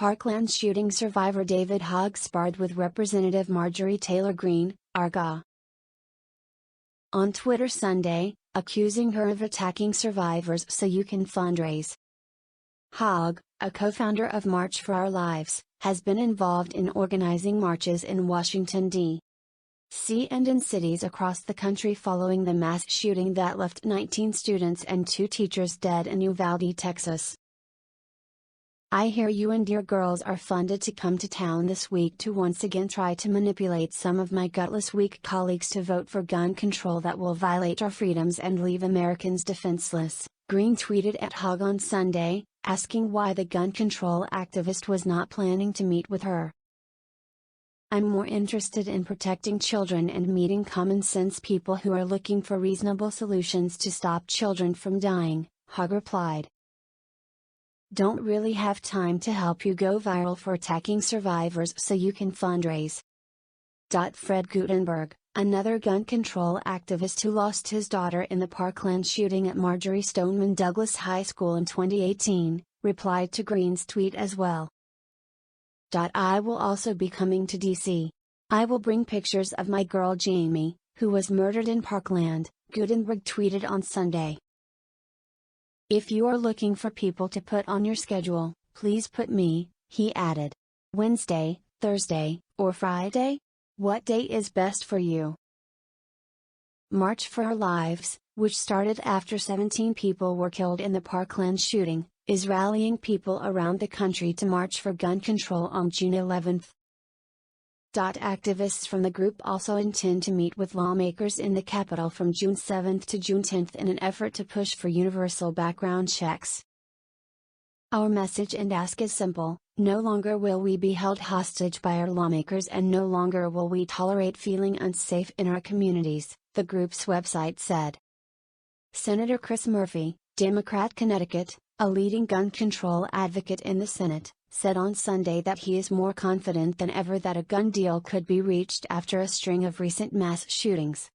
Parkland shooting survivor David Hogg sparred with Representative Marjorie Taylor Greene, Arga. On Twitter Sunday, accusing her of attacking survivors so you can fundraise. Hogg, a co-founder of March for Our Lives, has been involved in organizing marches in Washington, D.C. and in cities across the country following the mass shooting that left 19 students and 2 teachers dead in Uvalde, Texas. I hear you and your girls are funded to come to town this week to once again try to manipulate some of my gutless weak colleagues to vote for gun control that will violate our freedoms and leave Americans defenseless, Greene tweeted at Hogg on Sunday, asking why the gun control activist was not planning to meet with her. I'm more interested in protecting children and meeting common sense people who are looking for reasonable solutions to stop children from dying, Hogg replied. Don't really have time to help you go viral for attacking survivors so you can fundraise. Fred Guttenberg, another gun control activist who lost his daughter in the Parkland shooting at Marjorie Stoneman Douglas High School in 2018, replied to Greene's tweet as well. I will also be coming to DC. I will bring pictures of my girl Jamie, who was murdered in Parkland, Guttenberg tweeted on Sunday. If you are looking for people to put on your schedule, please put me, he added. Wednesday, Thursday, or Friday? What day is best for you? March for Our Lives, which started after 17 people were killed in the Parkland shooting, is rallying people around the country to march for gun control on June 11. Activists from the group also intend to meet with lawmakers in the Capitol from June 7 to June 10 in an effort to push for universal background checks. Our message and ask is simple: no longer will we be held hostage by our lawmakers and no longer will we tolerate feeling unsafe in our communities, the group's website said. Senator Chris Murphy, Democrat Connecticut, a leading gun control advocate in the Senate, said on Sunday that he is more confident than ever that a gun deal could be reached after a string of recent mass shootings.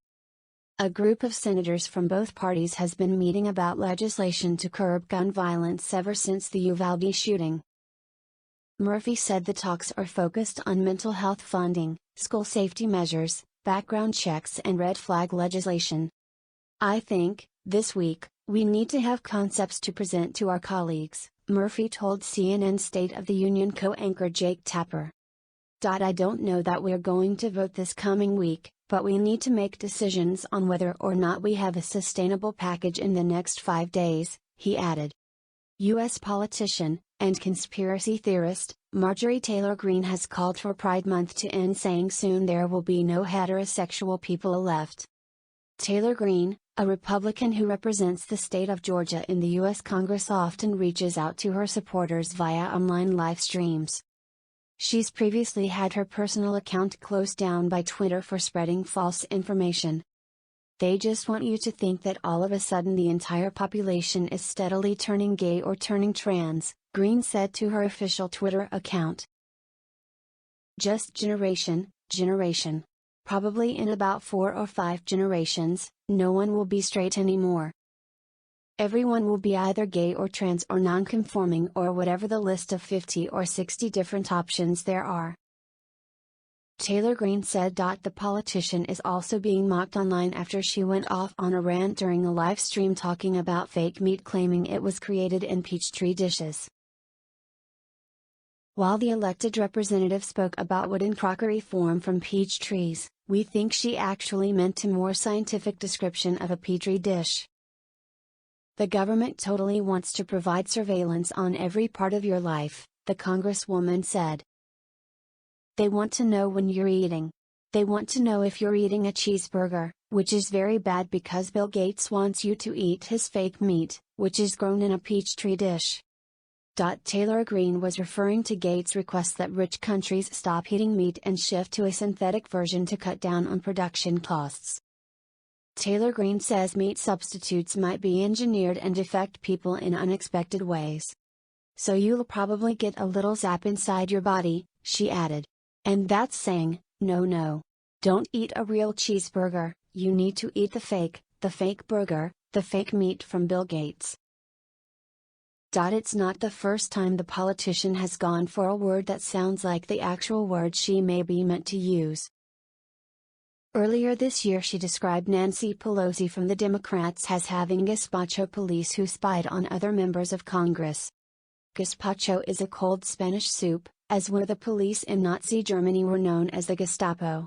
A group of senators from both parties has been meeting about legislation to curb gun violence ever since the Uvalde shooting. Murphy said the talks are focused on mental health funding, school safety measures, background checks and red flag legislation. I think, this week, we need to have concepts to present to our colleagues, Murphy told CNN State of the Union co-anchor Jake Tapper. I don't know that we're going to vote this coming week, but we need to make decisions on whether or not we have a sustainable package in the next 5 days, he added. U.S. politician, and conspiracy theorist, Marjorie Taylor Greene has called for Pride Month to end, saying soon there will be no heterosexual people left. Taylor Greene, a Republican who represents the state of Georgia in the U.S. Congress, often reaches out to her supporters via online live streams. She's previously had her personal account closed down by Twitter for spreading false information. They just want you to think that all of a sudden the entire population is steadily turning gay or turning trans, Greene said to her official Twitter account. Just generation. Probably in about 4 or 5 generations, no one will be straight anymore. Everyone will be either gay or trans or non-conforming or whatever the list of 50 or 60 different options there are. Taylor Greene said. The politician is also being mocked online after she went off on a rant during a live stream talking about fake meat, claiming it was created in Peachtree dishes. While the elected representative spoke about wooden crockery formed from peach trees, we think she actually meant a more scientific description of a petri dish. The government totally wants to provide surveillance on every part of your life, the Congresswoman said. They want to know when you're eating. They want to know if you're eating a cheeseburger, which is very bad because Bill Gates wants you to eat his fake meat, which is grown in a peachtree dish. Taylor Greene was referring to Gates' request that rich countries stop eating meat and shift to a synthetic version to cut down on production costs. Taylor Greene says meat substitutes might be engineered and affect people in unexpected ways. So you'll probably get a little zap inside your body, she added. And that's saying, no. Don't eat a real cheeseburger, you need to eat the fake burger, the fake meat from Bill Gates. It's not the first time the politician has gone for a word that sounds like the actual word she may be meant to use. Earlier this year she described Nancy Pelosi from the Democrats as having gazpacho police who spied on other members of Congress. Gazpacho is a cold Spanish soup, as were the police in Nazi Germany were known as the Gestapo.